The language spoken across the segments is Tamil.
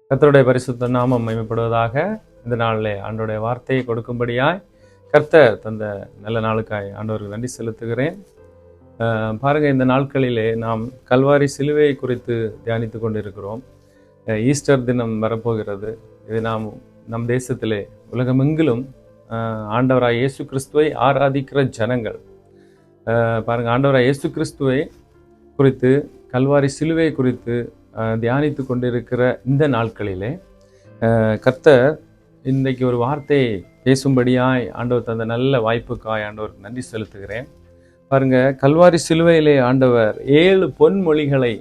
கர்த்தருடைய பரிசுத்த நாமம் மகிமைப்படுவதாக. இந்த நாளிலே ஆண்டவருடைய வார்த்தையை கொடுக்கும்படியாய் கர்த்தர் தந்த நல்ல நாளுக்காய் ஆண்டவருக்கு நன்றி செலுத்துகிறேன். பாருங்க, இந்த நாட்களிலே நாம் கல்வாரி சிலுவையை குறித்து தியானித்து கொண்டிருக்கிறோம். ஈஸ்டர் தினம் வரப்போகிறது. இது நம் தேசத்திலே உலகமெங்கிலும் ஆண்டவராய் இயேசு கிறிஸ்துவை ஆராதிக்கிற ஜனங்கள் பாருங்க, ஆண்டவராய் இயேசு கிறிஸ்துவை குறித்து, கல்வாரி சிலுவை குறித்து தியானித்து கொண்டிருக்கிற இந்த நாட்களிலே கர்த்தர் இன்றைக்கு ஒரு வார்த்தையை பேசும்படியாய் ஆண்டவர் தந்த நல்ல வாய்ப்புக்காய் ஆண்டவருக்கு நன்றி செலுத்துகிறேன். பாருங்க, கல்வாரி சிலுவையிலே ஆண்டவர் 7 பொன்மொழிகளை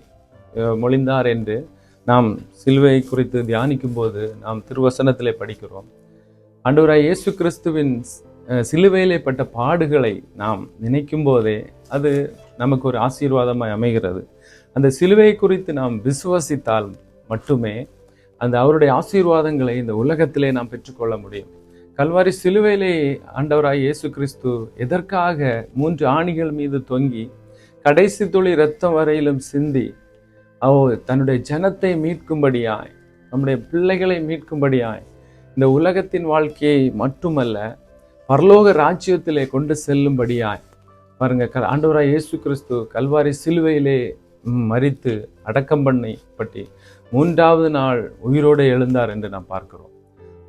மொழிந்தார் என்று நாம் சிலுவை குறித்து தியானிக்கும் போது நாம் திருவசனத்திலே படிக்கிறோம். ஆண்டவராய் இயேசு கிறிஸ்துவின் சிலுவையிலே பட்ட பாடுகளை நாம் நினைக்கும் போதே அது நமக்கு ஒரு ஆசீர்வாதமாய் அமைகிறது. அந்த சிலுவை குறித்து நாம் விசுவசித்தால் மட்டுமே அந்த அவருடைய ஆசீர்வாதங்களை இந்த உலகத்திலே நாம் பெற்றுக்கொள்ள முடியும். கல்வாரி சிலுவையிலே ஆண்டவராய் இயேசு கிறிஸ்து எதற்காக 3 ஆணிகள் மீது தொங்கி கடைசி துளி இரத்தம் வரையிலும் சிந்தி தன்னுடைய ஜனத்தை மீட்கும்படியாய், நம்முடைய பிள்ளைகளை மீட்கும்படியாய், இந்த உலகத்தின் வாழ்க்கையை மட்டுமல்ல பரலோக ராஜ்யத்திலே கொண்டு செல்லும்படியாய் பாருங்க, ஆண்டவராய் இயேசு கிறிஸ்து கல்வாரி சிலுவையிலே மரித்து அடக்கம் பண்ணப்பட்டு 3வது நாள் உயிரோடு எழுந்தார் என்று நாம் பார்க்கிறோம்.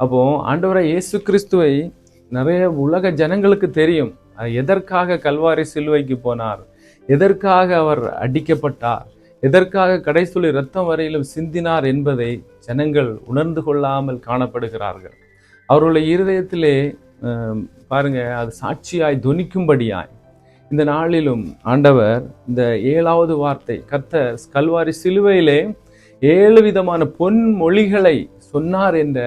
அப்போ ஆண்டவராய் இயேசு கிறிஸ்துவை நிறைய உலக ஜனங்களுக்கு தெரியும். எதற்காக கல்வாரி சிலுவைக்கு போனார், எதற்காக அவர் அடிக்கப்பட்டார், எதற்காக கடைசுளி இரத்தம் வரையிலும் சிந்தினார் என்பதை ஜனங்கள் உணர்ந்து கொள்ளாமல் காணப்படுகிறார்கள். அவர்களுடைய இருதயத்திலே பாருங்க, அது சாட்சியாய் துணிக்கும்படியாய் இந்த நாளிலும் ஆண்டவர் இந்த 7வது வார்த்தை, கர்த்தர் கல்வாரி சிலுவையிலே 7 விதமான பொன்மொழிகளை சொன்னார் என்ற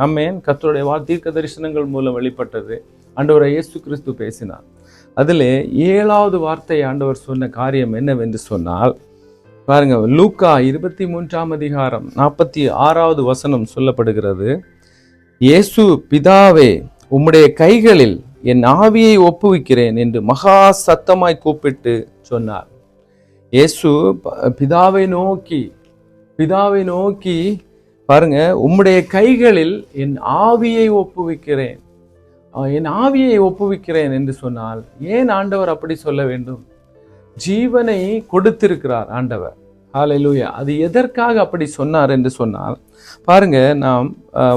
ஆமென் கர்த்தருடைய தீர்க்க தரிசனங்கள் மூலம் வெளிப்பட்டது. ஆண்டவர் இயேசு கிறிஸ்து பேசினார். அதிலே 7வது வார்த்தை ஆண்டவர் சொன்ன காரியம் என்னவென்று சொன்னால், பாருங்க, லூக்கா 23ஆம் அதிகாரம் 46வது வசனம் சொல்லப்படுகிறது. இயேசு, பிதாவே, உம்முடைய கைகளில் என் ஆவியை ஒப்புவிக்கிறேன் என்று மகா சத்தமாய் கூப்பிட்டு சொன்னார். இயேசு பிதாவை நோக்கி பாருங்க, உம்முடைய கைகளில் என் ஆவியை ஒப்புவிக்கிறேன், என் ஆவியை ஒப்புவிக்கிறேன் என்று சொன்னால் ஏன் ஆண்டவர் அப்படி சொல்ல வேண்டும்? ஜீவனை கொடுத்திருக்கிறார் ஆண்டவர். ஹல்லேலூயா. அது எதற்காக அப்படி சொன்னார் என்று சொன்னால், பாருங்க, நாம்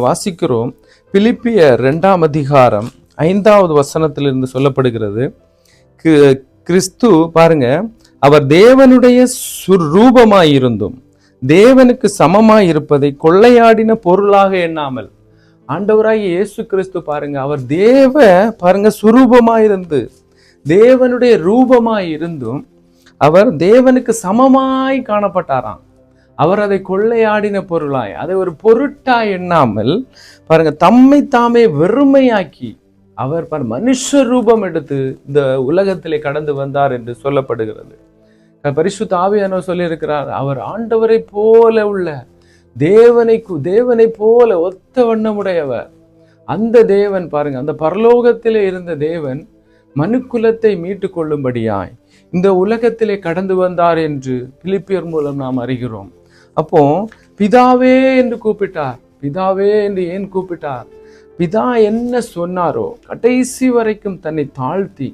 வாசிக்கிறோம். பிலிப்பியர் 2ஆம் அதிகாரம் 5வது வசனத்திலிருந்து சொல்லப்படுகிறது. கிறிஸ்து பாருங்க, அவர் தேவனுடைய ரூபமாயிருந்தும் தேவனுக்கு சமமாயிருப்பதை கொள்ளையாடின பொருளாக எண்ணாமல், ஆண்டவராகிய இயேசு கிறிஸ்து பாருங்க, அவர் பாருங்க சுரூபமாயிருந்து தேவனுடைய ரூபமாயிருந்தும் அவர் தேவனுக்கு சமமாய் காணப்பட்டாராம். அவர் அதை கொள்ளையாடின பொருளாய், அதை ஒரு பொருட்டாய் எண்ணாமல் பாருங்க, தம்மை தாமே வெறுமையாக்கி அவர் மனுஷ ரூபம் எடுத்து இந்த உலகத்திலே கடந்து வந்தார் என்று சொல்லப்படுகிறது. பரிசுத்த ஆவியானவர் சொல்லியிருக்கிறார், அவர் ஆண்டவரை போல உள்ள தேவனை போல ஒத்த வண்ணமுடையவர். அந்த தேவன் பாருங்க, அந்த பரலோகத்திலே இருந்த தேவன் மனுக்குலத்தை மீட்டு கொள்ளும்படியாய் இந்த உலகத்திலே கடந்து வந்தார் என்று பிலிப்பியர் மூலம் நாம் அறிகிறோம். அப்போ பிதாவே என்று கூப்பிட்டார். பிதாவே என்று ஏன் கூப்பிட்டார்? பிதா என்ன சொன்னாரோ கடைசி வரைக்கும் தன்னை தாழ்த்தி,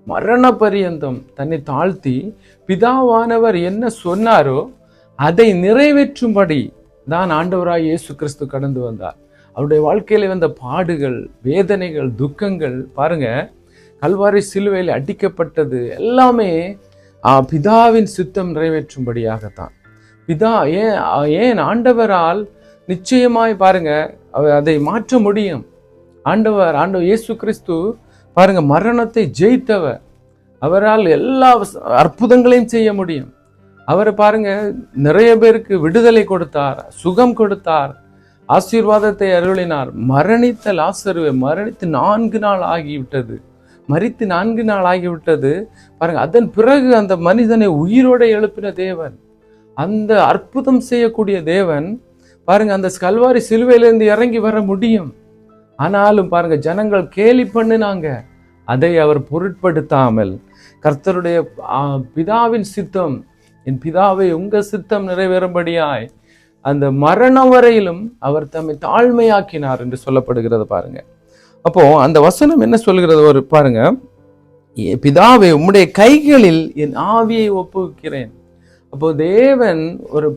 மரண பரியந்தம் தன்னை தாழ்த்தி, பிதாவானவர் என்ன சொன்னாரோ அதை நிறைவேற்றும்படி தான் ஆண்டவராய் இயேசு கிறிஸ்து கடந்து வந்தார். அவருடைய வாழ்க்கையில வந்த பாடுகள், வேதனைகள், துக்கங்கள் பாருங்க, கல்வாரி சிலுவையில் அடிக்கப்பட்டது எல்லாமே பிதாவின் சித்தம் நிறைவேற்றும்படியாகத்தான். பிதா ஏன் ஆண்டவரால் நிச்சயமாய் பாருங்க அதை மாற்ற முடியும். ஆண்டவர் இயேசு கிறிஸ்து பாருங்க, மரணத்தை ஜெயித்தவர். அவரால் எல்லா அற்புதங்களையும் செய்ய முடியும். அவர் பாருங்க, நிறைய பேருக்கு விடுதலை கொடுத்தார், சுகம் கொடுத்தார், ஆசீர்வாதத்தை அருளினார். மரணித்த லாசருவை மரணித்து 4 நாள் ஆகிவிட்டது, மரித்து 4 நாள் ஆகிவிட்டது பாருங்க. அதன் பிறகு அந்த மனிதனை உயிரோட எழுப்பின தேவன், அந்த அற்புதம் செய்யக்கூடிய தேவன் பாருங்க, அந்த கல்வாரி சிலுவையிலிருந்து இறங்கி வர முடியும். ஆனாலும் பாருங்க, ஜனங்கள் கேலி பண்ணினாங்க. அதை அவர் பொருட்படுத்தாமல் கர்த்தருடைய பிதாவின் சித்தம், என் பிதாவை உங்க சித்தம் நிறைவேறும்படியாய் அந்த மரணம் வரையிலும் அவர் தம்மை தாழ்மையாக்கினார் என்று சொல்லப்படுகிறது பாருங்க. அப்போ அந்த வசனம் என்ன சொல்கிறது ஒரு பாருங்க, பிதாவே உம்முடைய கைகளில் என் ஆவியை ஒப்புவிக்கிறேன். அப்போ தேவன் ஒரு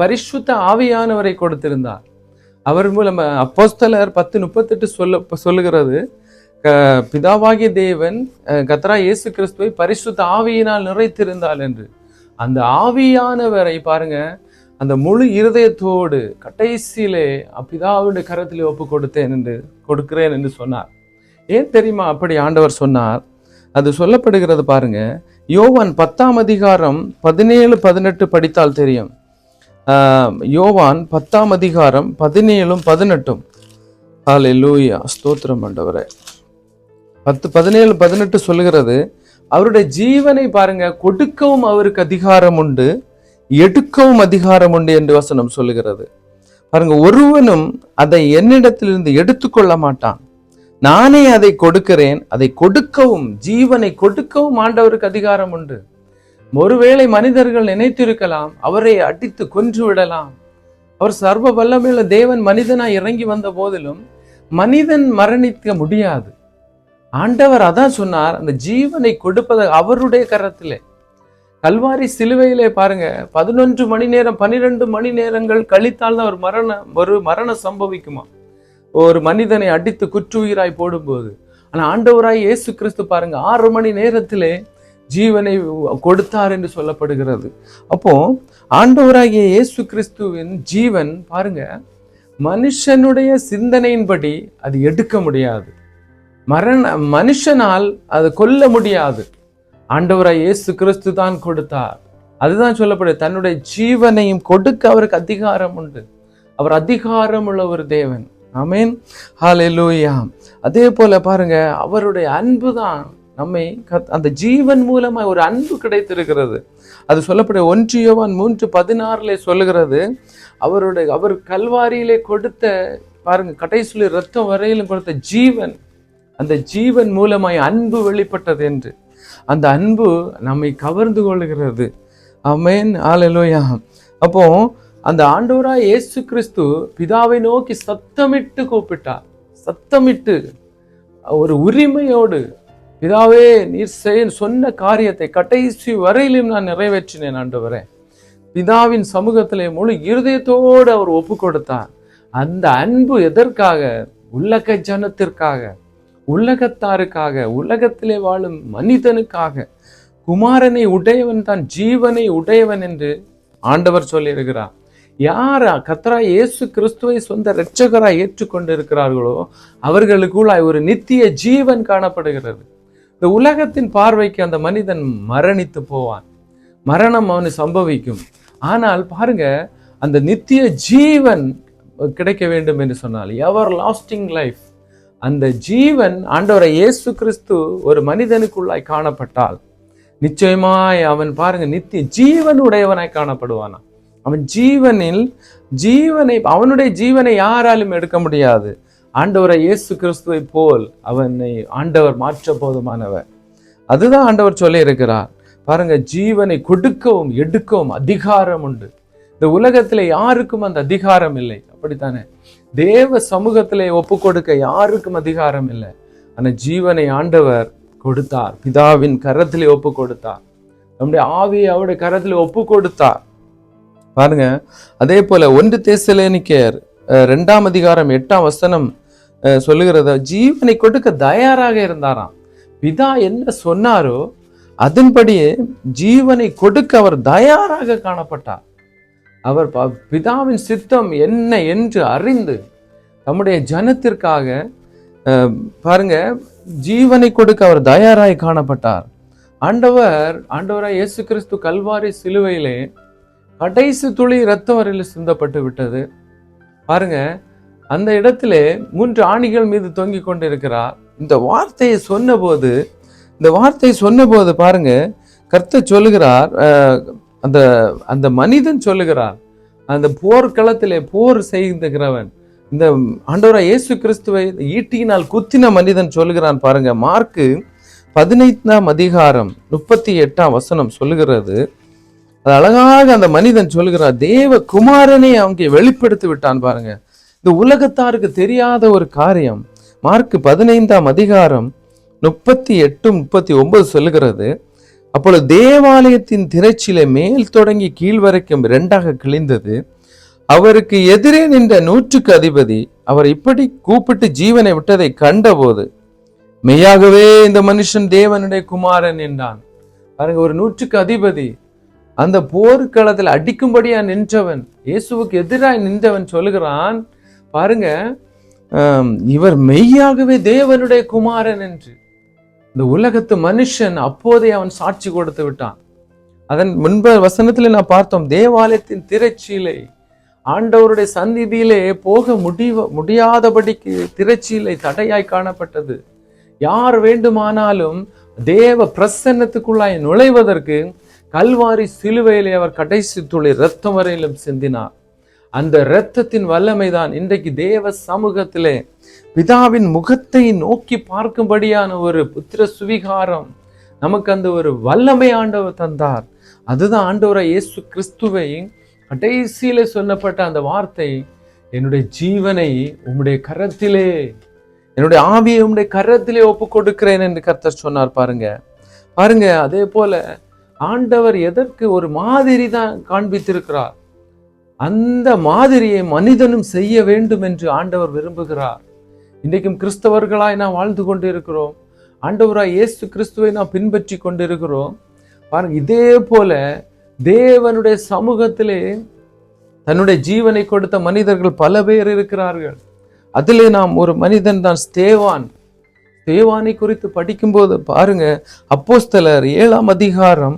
பரிசுத்த ஆவியானவரை கொடுத்திருந்தார். அவர் மூலம் அப்போஸ்தலர் 10:38 சொல்லுகிறது, பிதாவாகிய தேவன் கர்த்தராகிய இயேசு கிறிஸ்துவை பரிசுத்த ஆவியினால் நிறைத்திருந்தார் என்று. அந்த ஆவியானவரை பாருங்க, அந்த முழு இருதயத்தோடு கடைசியிலே பிதாவுடைய கரத்திலே ஒப்பு கொடுக்கிறேன் என்று சொன்னார். ஏன் தெரியுமா அப்படி ஆண்டவர் சொன்னார்? அது சொல்லப்படுகிறது பாருங்க, யோவான் 10ஆம் அதிகாரம் 17-18 படித்தால் தெரியும். யோவான் 10ஆம் அதிகாரம் 17-18. ஹல்லேலூயா, ஸ்தோத்திரம் ஆண்டவரே. 10:17-18 சொல்லுகிறது, அவருடைய ஜீவனை பாருங்க கொடுக்கவும் அவருக்கு அதிகாரம் உண்டு, எடுக்கவும் அதிகாரம் உண்டு என்று வசனம் சொல்லுகிறது பாருங்க. ஒருவனும் அதை என்னிடத்திலிருந்து எடுத்துக்கொள்ள மாட்டான், நானே அதை கொடுக்கிறேன். அதை கொடுக்கவும் ஜீவனை கொடுக்கவும் ஆண்டவருக்கு அதிகாரம் உண்டு. ஒருவேளை மனிதர்கள் நினைத்திருக்கலாம் அவரை அடித்து கொன்று விடலாம். அவர் சர்வ வல்லமையுள்ள தேவன் மனிதனாய் இறங்கி வந்த போதிலும் மனிதன் மரணிக்க முடியாது. ஆண்டவர் அதான் சொன்னார், அந்த ஜீவனை கொடுப்பது அவருடைய கரத்திலே. கல்வாரி சிலுவையிலே பாருங்க 11 மணி நேரம் 12 மணி நேரங்கள் கழித்தால் தான் ஒரு மரணம் சம்பவிக்குமா, ஒரு மனிதனை அடித்து குற்றுயிராய் போடும்போது. ஆனா ஆண்டவராய் இயேசு கிறிஸ்து பாருங்க 6 மணி நேரத்திலே ஜீவனை கொடுத்தார் என்று சொல்லப்படுகிறது. அப்போ ஆண்டவராகிய இயேசு கிறிஸ்துவின் ஜீவன் பாருங்க, மனுஷனுடைய சிந்தனையின்படி அது எடுக்க முடியாது, மனுஷனால் அது கொல்ல முடியாது. ஆண்டவராய் இயேசு கிறிஸ்து தான் கொடுத்தார். அதுதான் சொல்லப்படுது, தன்னுடைய ஜீவனையும் கொடுக்க அவருக்கு அதிகாரம் உண்டு. அவர் அதிகாரம் உள்ள ஒரு தேவன். ஆமென், ஹல்லேலூயா. அதே போல பாருங்க, அவருடைய அன்பு தான் நம்மை அந்த ஜீவன் மூலமா ஒரு அன்பு கிடைத்திருக்கிறது. அது சொல்லப்பட 1 யோவான் 3:16 சொல்லுகிறது, அவர் கல்வாரியிலே கொடுத்த பாருங்க கடைசியில ரத்தம் வரையிலும் கொடுத்த ஜீவன், அந்த ஜீவன் மூலமாய் அன்பு வெளிப்பட்டது என்று. அந்த அன்பு நம்மை கவர்ந்து கொள்கிறது. ஆமென், ஹல்லேலூயா. அப்போ அந்த ஆண்டவராய் இயேசு கிறிஸ்து பிதாவை நோக்கி சத்தமிட்டு கூப்பிட்டார். சத்தமிட்டு ஒரு உரிமையோடு, பிதாவே நீர் சொன்ன காரியத்தை கடைசி வரையிலும் நான் நிறைவேற்றினேன் ஆண்டவரே. பிதாவின் சமூகத்திலே முழு இருதயத்தோடு அவர் ஒப்பு கொடுத்தார். அந்த அன்பு எதற்காக? உலக ஜனத்திற்காக, உலகத்தாருக்காக, உலகத்திலே வாழும் மனிதனுக்காக. குமாரனை உடையவன் தான் ஜீவனை உடையவன் என்று ஆண்டவர் சொல்லியிருக்கிறார். யார் கர்த்தராகிய இயேசு கிறிஸ்துவை சொந்த இரட்சகராய் ஏற்றுக்கொண்டிருக்கிறார்களோ அவர்களுக்குள்ளாய் ஒரு நித்திய ஜீவன் காணப்படுகிறது. இந்த உலகத்தின் பார்வைக்கு அந்த மனிதன் மரணித்து போவான், மரணம் அவனு சம்பவிக்கும். ஆனால் பாருங்க, அந்த நித்திய ஜீவன் கிடைக்க வேண்டும் என்று சொன்னால், எவர் லாஸ்டிங் லைஃப், அந்த ஜீவன் ஆண்டவரை இயேசு கிறிஸ்து ஒரு மனிதனுக்குள்ளாய் காணப்பட்டால் நிச்சயமாய் அவன் பாருங்க நித்திய ஜீவன் உடையவனாய் காணப்படுவானா. அவன் அவனுடைய ஜீவனை யாராலும் எடுக்க முடியாது. ஆண்டவரை இயேசு கிறிஸ்துவை போல் அவனை ஆண்டவர் மாற்ற போதுமானவர். அதுதான் ஆண்டவர் சொல்லி இருக்கிறார். பாருங்க, ஜீவனை கொடுக்கவும் எடுக்கவும் அதிகாரம் உண்டு. இந்த உலகத்திலே யாருக்கும் அந்த அதிகாரம் இல்லை, அப்படித்தானே? தேவ சமூகத்திலே ஒப்பு கொடுக்க யாருக்கும் அதிகாரம் இல்லை. அந்த ஜீவனை ஆண்டவர் கொடுத்தார், பிதாவின் கரத்திலே ஒப்பு கொடுத்தார், நம்முடைய ஆவியை அவருடைய கரத்திலே ஒப்பு கொடுத்தார். பாருங்க, அதே போல 1 தெசலோனிக்கேயர் 2ஆம் அதிகாரம் 8ஆம் வசனம் சொல்லுகிறத, ஜீவனை கொடுக்க தயாராக இருந்தாராம். பிதா என்ன சொன்னாரோ அதன்படியே ஜீவனை கொடுக்க அவர் தயாராக காணப்பட்டார். அவர் பிதாவின் சித்தம் என்ன என்று அறிந்து நம்முடைய ஜனத்திற்காக பாருங்க ஜீவனை கொடுக்க அவர் தயாராய் காணப்பட்டார். ஆண்டவராய் இயேசு கிறிஸ்து கல்வாரி சிலுவையிலே கடைசி துளி இரத்தம் வரையில் சிந்தப்பட்டு விட்டது. பாருங்க, அந்த இடத்திலே 3 ஆணிகள் மீது தொங்கிக் கொண்டிருக்கிறார். இந்த வார்த்தையை சொன்னபோது பாருங்க, கர்த்தர் சொல்லுகிறார், அந்த மனிதன் சொல்லுகிறார், அந்த போர்க்களத்திலே போர் செய்கிறவன், இந்த ஆண்டவராய் இயேசு கிறிஸ்துவை ஈட்டியினால் குத்தின மனிதன் சொல்லுகிறான். பாருங்க, மார்க்கு 15ஆம் அதிகாரம் 38ஆம் வசனம் சொல்லுகிறது, அது அழகாக அந்த மனிதன் சொல்கிறார், தேவ குமாரனை அவங்க வெளிப்படுத்தி விட்டான் பாருங்க. இந்த உலகத்தாருக்கு தெரியாத ஒரு காரியம். மார்க் 15ஆம் அதிகாரம் 38, 39 சொல்லுகிறது, அப்பொழுது தேவாலயத்தின் திரைச்சிலை மேல் தொடங்கி கீழ் வரைக்கும் 2ஆக கிழிந்தது. அவருக்கு எதிரே நின்ற 100க்கு அதிபதி அவர் இப்படி கூப்பிட்டு ஜீவனை விட்டதை கண்டபோது, மெய்யாகவே இந்த மனுஷன் தேவனுடைய குமாரன் என்றான். பாருங்க, ஒரு 100க்கு அதிபதி அந்த போர்க்களத்தில் அடிக்கும்படியா நின்றவன், இயேசுவுக்கு எதிராக நின்றவன் சொல்லுகிறான் பாருங்க, இவர் மெய்யாகவே தேவனுடைய குமாரன் என்று. இந்த உலகத்து மனுஷன் அப்போதே அவன் சாட்சி கொடுத்து விட்டான். அதன் முன்பு வசனத்துல நான் பார்த்தோம், தேவாலயத்தின் திரைச்சீலை ஆண்டவருடைய சந்நிதியிலே போக முடியாதபடிக்கு திரைச்சீலை தடையாய் காணப்பட்டது. யார் வேண்டுமானாலும் தேவ பிரசன்னத்துக்குள்ளாய் நுழைவதற்கு கல்வாரி சிலுவையிலே அவர் கடைசி துளி இரத்தம் வரையிலும் சிந்தினார். அந்த இரத்தத்தின் வல்லமைதான் இன்றைக்கு தேவ சமூகத்திலே பிதாவின் முகத்தை நோக்கி பார்க்கும்படியான ஒரு புத்திர சுவிகாரம் நமக்கு அந்த ஒரு வல்லமை ஆண்டவர் தந்தார். அதுதான் ஆண்டவராய் இயேசு கிறிஸ்துவை கடைசியில சொல்லப்பட்ட அந்த வார்த்தை, என்னுடைய ஜீவனை உம்முடைய கரத்திலே, என்னுடைய ஆவியை உம்முடைய கரத்திலே ஒப்பு கொடுக்கிறேன் என்று கர்த்தர் சொன்னார். பாருங்க. அதே போல ஆண்டவர் எதற்கு ஒரு மாதிரி தான் காண்பித்திருக்கிறார். அந்த மாதிரியை மனிதனும் செய்ய வேண்டும் என்று ஆண்டவர் விரும்புகிறார். இன்றைக்கும் கிறிஸ்தவர்களாய் நாம் வாழ்ந்து கொண்டு இருக்கிறோம். ஆண்டவராய் இயேசு கிறிஸ்துவை நாம் பின்பற்றி கொண்டிருக்கிறோம். பாருங்க, இதே போல தேவனுடைய சமூகத்திலே தன்னுடைய ஜீவனை கொடுத்த மனிதர்கள் பல பேர் இருக்கிறார்கள். அதிலே நாம் ஒரு மனிதன் தான் ஸ்தேவான். ஸ்தேவானை குறித்து படிக்கும்போது பாருங்க, அப்போஸ்தலர் 7ஆம் அதிகாரம்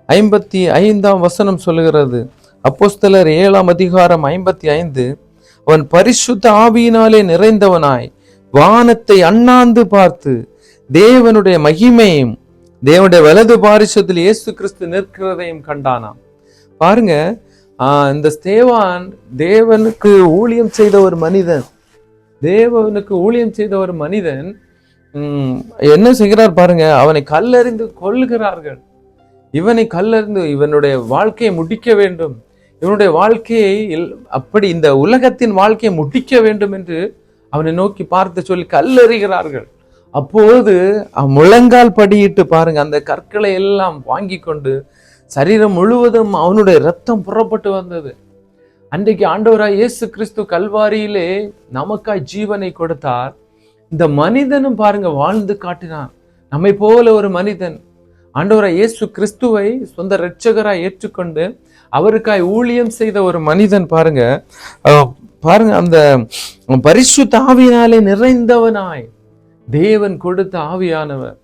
55ஆம் வசனம் சொல்லுகிறது. அப்போஸ்தலர் 7ஆம் அதிகாரம் 55, அவன் பரிசுத்த ஆவியினாலே நிறைந்தவனாய் வானத்தை அண்ணாந்து பார்த்து தேவனுடைய மகிமையும் தேவனுடைய வலது பாரிசத்தில் இயேசு கிறிஸ்து நிற்கிறதையும் கண்டானாம். பாருங்க, இந்த ஸ்தேவான் தேவனுக்கு ஊழியம் செய்த ஒரு மனிதன். என்ன செய்கிறார் பாருங்க, அவனை கல்லறிந்து கொல்லுகிறார்கள். இவனை கல்லறிந்து இவனுடைய வாழ்க்கையை முடிக்க வேண்டும், இவனுடைய வாழ்க்கையை அப்படி இந்த உலகத்தின் வாழ்க்கையை முடிக்க வேண்டும் என்று அவனை நோக்கி பார்த்து சொல்லி கல்லறிகிறார்கள். அப்போது முழங்கால் படியிட்டு பாருங்க, அந்த கற்களை எல்லாம் வாங்கி கொண்டு சரீரம் முழுவதும் அவனுடைய இரத்தம் புறப்பட்டு வந்தது. அன்றைக்கு ஆண்டவராய் இயேசு கிறிஸ்து கல்வாரியிலே நமக்காய் ஜீவனை கொடுத்தார். இந்த மனிதனும் பாருங்க வாழ்ந்து காட்டினான். நம்மை போல ஒரு மனிதன் ஆண்டவராய் இயேசு கிறிஸ்துவை சொந்த இரட்சகராய் ஏற்றுக்கொண்டு அவருக்காய் ஊழியம் செய்த ஒரு மனிதன் பாருங்க. அந்த பரிசுத்த ஆவியினாலே நிறைந்தவனாய் தேவன் கொடுத்த ஆவியானவர்.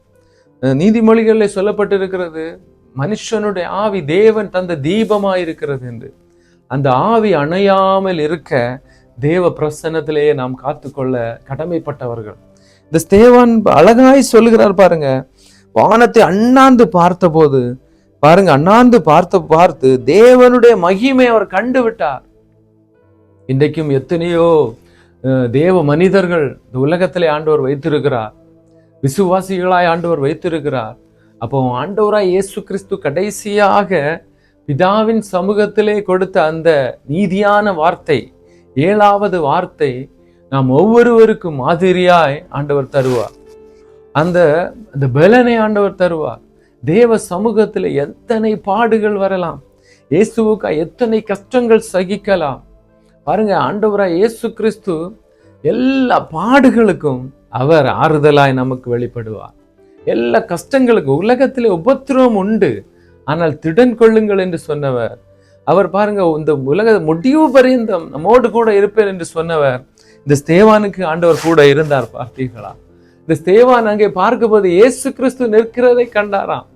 நீதிமொழிகளில் சொல்லப்பட்டிருக்கிறது, மனுஷனுடைய ஆவி தேவன் தந்த தீபமாய் இருக்கிறது என்று. அந்த ஆவி அணையாமல் இருக்க தேவ பிரசன்னத்திலேயே நாம் காத்துக்கொள்ள கடமைப்பட்டவர்கள். இந்த ஸ்தேவான் அழகாய் சொல்லுகிறார் பாருங்க, வானத்தை அண்ணாந்து பார்த்த போது பாருங்க, அண்ணாந்து பார்த்து தேவனுடைய மகிமை அவர் கண்டு விட்டார். இன்றைக்கும் எத்தனையோ தேவ மனிதர்கள் இந்த உலகத்திலே ஆண்டவர் வைத்திருக்கிறார், விசுவாசிகளாய் ஆண்டவர் வைத்திருக்கிறார். அப்போ ஆண்டவராய் இயேசு கிறிஸ்து கடைசியாக பிதாவின் சமூகத்திலே கொடுத்த அந்த நீதியான வார்த்தை, 7வது வார்த்தை நாம் ஒவ்வொருவருக்கும் மாதிரியாய் ஆண்டவர் தருவார். அந்த பலனை ஆண்டவர் தருவார். தேவ சமூகத்தில் எத்தனை பாடுகள் வரலாம், இயேசுவுக்கு எத்தனை கஷ்டங்கள் சகிக்கலாம். பாருங்க, ஆண்டவராய் இயேசு கிறிஸ்து எல்லா பாடுகளுக்கும் அவர் ஆறுதலாய் நமக்கு வெளிப்படுவார். எல்லா கஷ்டங்களுக்கும், உலகத்திலே உபத்திரவம் உண்டு, ஆனால் திடன் கொள்ளுங்கள் என்று சொன்னவர் அவர். பாருங்க, இந்த உலக முடிவு பரியந்தம் நம்மோடு கூட இருப்பேன் என்று சொன்னவர். இந்த ஸ்தேவானுக்கு ஆண்டவர் கூட இருந்தார். பார்த்தீர்களா? இந்த ஸ்தேவான் அங்கே பார்க்கும்போது இயேசு கிறிஸ்து நிற்கிறதை கண்டாராம்.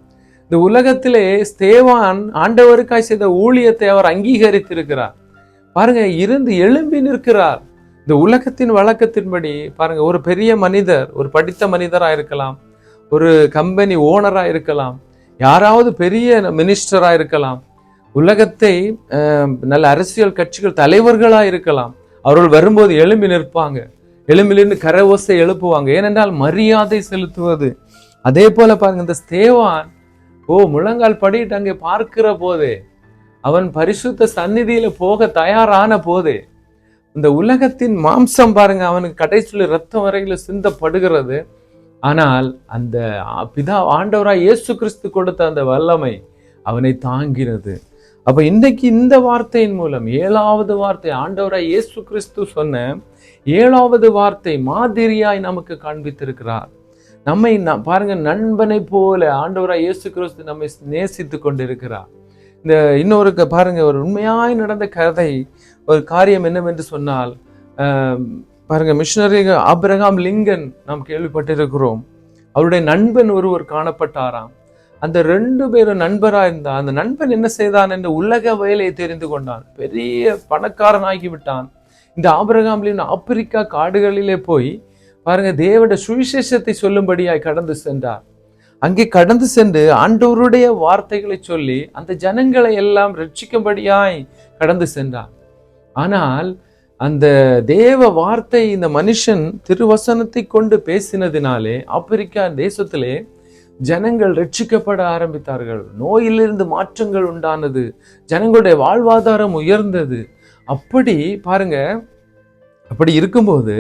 இந்த உலகத்திலே ஸ்தேவான் ஆண்டவருக்காய் செய்த ஊழியத்தை அவர் அங்கீகரித்திருக்கிறார். பாருங்க, இருந்து எழும்பி நிற்கிறார். இந்த உலகத்தின் வழக்கத்தின்படி பாருங்க, ஒரு பெரிய மனிதர், ஒரு படித்த மனிதராக இருக்கலாம், ஒரு கம்பெனி ஓனராக இருக்கலாம், யாராவது பெரிய மினிஸ்டராக இருக்கலாம், உலகத்தை நல்ல அரசியல் கட்சிகள் தலைவர்களாக இருக்கலாம். அவர்கள் வரும்போது எழும்பி நிற்பாங்க, எழும்பிலிருந்து கரவோசை எழுப்புவாங்க. ஏனென்றால் மரியாதை செலுத்துவது. அதே போல பாருங்க, இந்த ஸ்தேவான் முழங்கால் படிட்டு அங்கே பார்க்கிற போதே அவன் பரிசுத்த சந்நிதியில போக தயாரான போதே இந்த உலகத்தின் மாம்சம் பாருங்க, அவனுக்கு கடைசியில் இரத்தம் வரையில சிந்தப்படுகிறது. ஆனால் அந்த பிதா ஆண்டவராய் இயேசு கிறிஸ்து கொடுத்த அந்த வல்லமை அவனை தாங்கினது. அப்ப இன்றைக்கு இந்த வார்த்தையின் மூலம் 7வது வார்த்தை, ஆண்டவராய் இயேசு கிறிஸ்து சொன்ன 7வது வார்த்தை மாதிரியாய் நமக்கு காண்பித்திருக்கிறார். நம்மை பாருங்க, நண்பனை போல ஆண்டவராய் இயேசு கிறிஸ்து நம்மை நேசித்து கொண்டிருக்கிறார். இந்த இன்னொரு பாருங்க, ஒரு உண்மையாய் நடந்த கதை, ஒரு காரியம் என்னவென்று சொன்னால், பாருங்க, மிஷனரி ஆபிரகாம் லிங்கன் நாம் கேள்விப்பட்டிருக்கிறோம். அவருடைய நண்பன் ஒருவர் காணப்பட்டாராம். அந்த 2 பேரும் நண்பரா இருந்தா, அந்த நண்பன் என்ன செய்தான் என்று உலக வேலையை தெரிந்து கொண்டான். பெரிய பணக்காரனாகி விட்டான். இந்த ஆபிரகாம் லிங்கன் ஆப்பிரிக்கா காடுகளிலே போய் பாருங்க, தேவனுடைய சுவிசேஷத்தை சொல்லும்படியாய் கடந்து சென்றார். அங்கே கடந்து சென்று ஆண்டவருடைய வார்த்தைகளை சொல்லி அந்த ஜனங்களை எல்லாம் ரட்சிக்கும்படியாய் கடந்து சென்றார். ஆனால் அந்த தேவ வார்த்தை இந்த மனுஷன் திருவசனத்தை கொண்டு பேசினதினாலே ஆப்பிரிக்கா தேசத்திலே ஜனங்கள் ரட்சிக்கப்பட ஆரம்பித்தார்கள். நோயிலிருந்து மாற்றங்கள் உண்டானது. ஜனங்களுடைய வாழ்வாதாரம் உயர்ந்தது. அப்படி பாருங்க, அப்படி இருக்கும்போது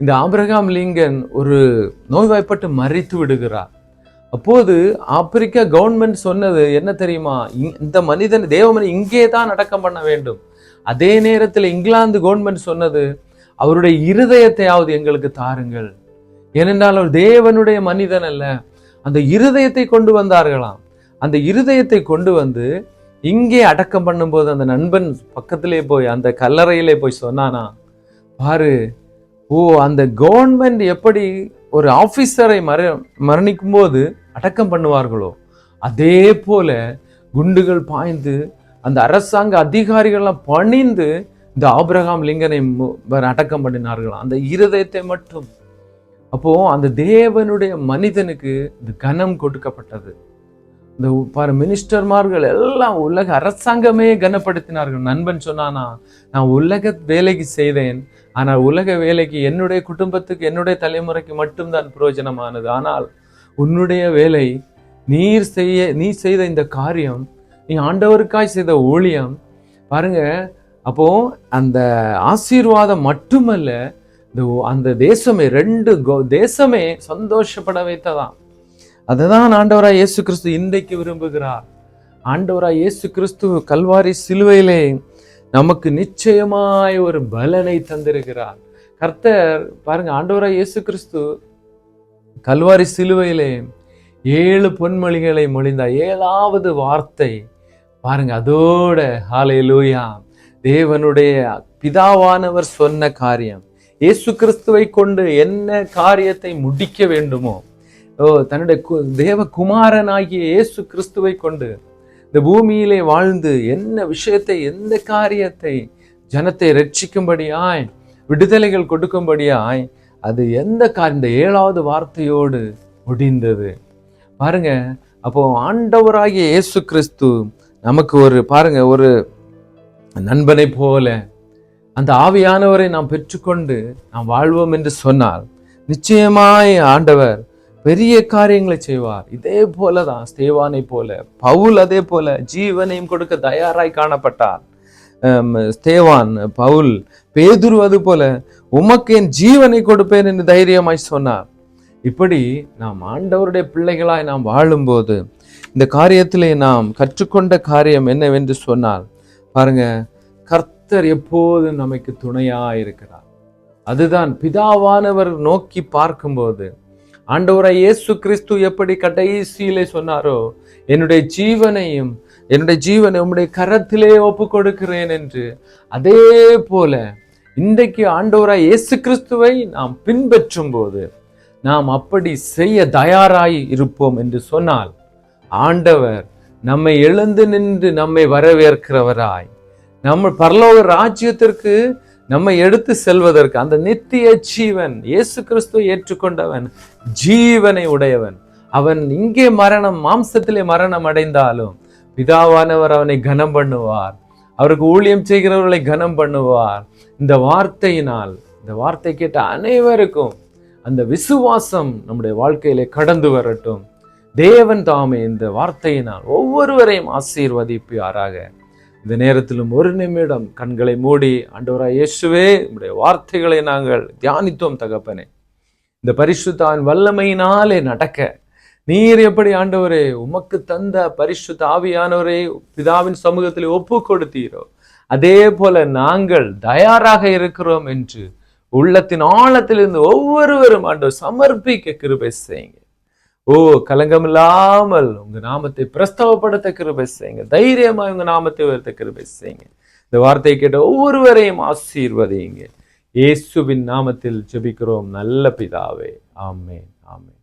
இந்த ஆபிரகாம் லிங்கன் ஒரு நோய்வாய்ப்பட்டு மரித்து விடுகிறார். அப்போது ஆப்பிரிக்கா கவர்மெண்ட் சொன்னது என்ன தெரியுமா? இந்த மனிதன் தேவமணி இங்கே தான் அடக்கம் பண்ண வேண்டும். அதே நேரத்தில் இங்கிலாந்து கவர்மெண்ட் சொன்னது, அவருடைய இருதயத்தையாவது எங்களுக்கு தாருங்கள். ஏனென்றால் அவர் தேவனுடைய மனிதன் அல்ல. அந்த இருதயத்தை கொண்டு வந்தார்களாம். அந்த இருதயத்தை கொண்டு வந்து இங்கே அடக்கம் பண்ணும்போது அந்த நண்பன் பக்கத்திலே போய் அந்த கல்லறையிலே போய் சொன்னானா, பாரு, அந்த கவர்மெண்ட் எப்படி ஒரு ஆபீசரை மரணிக்கும் போது அடக்கம் பண்ணுவார்களோ, அதே போல குண்டுகள் பாய்ந்து அந்த அரசாங்க அதிகாரிகள்லாம் பணிந்து இந்த ஆபிரகாம் லிங்கனை அடக்கம் பண்ணினார்களாம், அந்த இருதயத்தை மட்டும். அப்போ அந்த தேவனுடைய மனிதனுக்கு இந்த கனம் கொடுக்கப்பட்டது. இந்த பாரு, மினிஸ்டர்மார்கள் எல்லாம் உலக அரசாங்கமே கனப்படுத்தினார்கள். நண்பன் சொன்னானா, நான் உலக வேலைக்கு செய்தேன், ஆனால் உலக வேலைக்கு என்னுடைய குடும்பத்துக்கு என்னுடைய தலைமுறைக்கு மட்டும்தான் பிரயோஜனமானது. ஆனால் உன்னுடைய வேலை, நீ செய்த இந்த காரியம், நீ ஆண்டவருக்காய் செய்த ஊழியம் பாருங்க. அப்போ அந்த ஆசீர்வாதம் மட்டுமல்ல, அந்த தேசமே 2 தேசமே சந்தோஷப்பட வைத்ததாம். அதுதான் ஆண்டவராய் இயேசு கிறிஸ்து இன்றைக்கு விரும்புகிறார். ஆண்டவராய் இயேசு கிறிஸ்து கல்வாரி சிலுவையிலே நமக்கு நிச்சயமாய் ஒரு பலனை தந்திருக்கிறார். கர்த்தர் பாருங்க, ஆண்டவராய் இயேசு கிறிஸ்து கல்வாரி சிலுவையிலே 7 பொன்மொழிகளை மொழிந்தார். 7வது வார்த்தை பாருங்க, அதோட ஹல்லேலூயா, தேவனுடைய பிதாவானவர் சொன்ன காரியம், இயேசு கிறிஸ்துவை கொண்டு என்ன காரியத்தை முடிக்க வேண்டுமோ, தன்னுடைய தேவகுமாரனாகிய இயேசு கிறிஸ்துவை கொண்டு இந்த பூமியிலே வாழ்ந்து என்ன விஷயத்தை, எந்த காரியத்தை ஜனத்தை ரட்சிக்கும்படியாய், விடுதலைகள் கொடுக்கும்படியாய், அது எந்த காரியம், இந்த 7வது வார்த்தையோடு முடிந்தது பாருங்க. அப்போ ஆண்டவராகிய இயேசு கிறிஸ்து நமக்கு ஒரு பாருங்க, ஒரு நண்பனை போல அந்த ஆவியானவரை நாம் பெற்றுக்கொண்டு நாம் வாழ்வோம் என்று சொன்னால் நிச்சயமாய் ஆண்டவர் பெரிய காரியங்களை செய்வார். இதே போலதான் ஸ்தேவானை போல, பவுல் அதே போல ஜீவனையும் கொடுக்க தயாராய் காணப்பட்டார். ஸ்தேவான், பவுல், பேதுரு அது போல உமக்கு என் ஜீவனை கொடுப்பேன் என்று தைரியமாய் சொன்னார். இப்படி நாம் ஆண்டவருடைய பிள்ளைகளாய் நாம் வாழும்போது இந்த காரியத்திலே நாம் கற்றுக்கொண்ட காரியம் என்னவென்று சொன்னால் பாருங்க, கர்த்தர் எப்போதும் நமக்கு துணையாய் இருக்கிறார். அதுதான் பிதாவானவர் நோக்கி பார்க்கும்போது ஆண்டவராய் இயேசு கிறிஸ்து எப்படி கடைசியிலே சொன்னாரோ, என்னுடைய ஜீவனை உம்முடைய கரத்திலே ஒப்பு கொடுக்கிறேன் என்று, அதே போல இன்றைக்கு ஆண்டவராய் இயேசு கிறிஸ்துவை நாம் பின்பற்றும் போது நாம் அப்படி செய்ய தயாராய் இருப்போம் என்று சொன்னால் ஆண்டவர் நம்மை எழுந்து நின்று நம்மை வரவேற்கிறவராய், நம்ம பரலோக ராஜ்யத்திற்கு நம்மை எடுத்து செல்வதற்கு, அந்த நித்திய ஜீவன், இயேசு கிறிஸ்துவை ஏற்றுக்கொண்டவன் ஜீவனை உடையவன். அவன் இங்கே மாம்சத்திலே மரணம் அடைந்தாலும் பிதாவானவர் அவனை கனம் பண்ணுவார். அவருக்கு ஊழியம் செய்கிறவர்களை கனம் பண்ணுவார். இந்த வார்த்தையினால், இந்த வார்த்தை கேட்ட அனைவருக்கும் அந்த விசுவாசம் நம்முடைய வாழ்க்கையிலே கடந்து வரட்டும். தேவன் தாமே இந்த வார்த்தையினால் ஒவ்வொருவரையும் ஆசீர்வதிப்பாராக. இந்த நேரத்திலும் ஒரு நிமிடம் கண்களை மூடி, ஆண்டவராய் இயேசுவே உம்முடைய வார்த்தைகளை நாங்கள் தியானித்தோம் தகப்பனே. இந்த பரிசுத்த வல்லமையினாலே நடக்க நீர் எப்படி ஆண்டவரே உமக்கு தந்த பரிசுத்த ஆவியானவரை பிதாவின் சமூகத்தில் ஒப்பு கொடுத்தீரோ, அதே போல நாங்கள் தயாராக இருக்கிறோம் என்று உள்ளத்தின் ஆழத்திலிருந்து ஒவ்வொருவரும் ஆண்டவர் சமர்ப்பிக்க கிருபை செய்யுங்க. கலங்கமில்லாமல் உங்க நாமத்தை பிரஸ்தவப்படுத்த கிருபை செய்யுங்க. தைரியமா உங்க நாமத்தை உயர்த்த கிருபை செய்யுங்க. இந்த வார்த்தையை கேட்ட ஒவ்வொருவரையும் ஆசீர்வதிங்க. இயேசுவின் நாமத்தில் ஜெபிக்கிறோம் நல்ல பிதாவே. ஆமென், ஆமென்.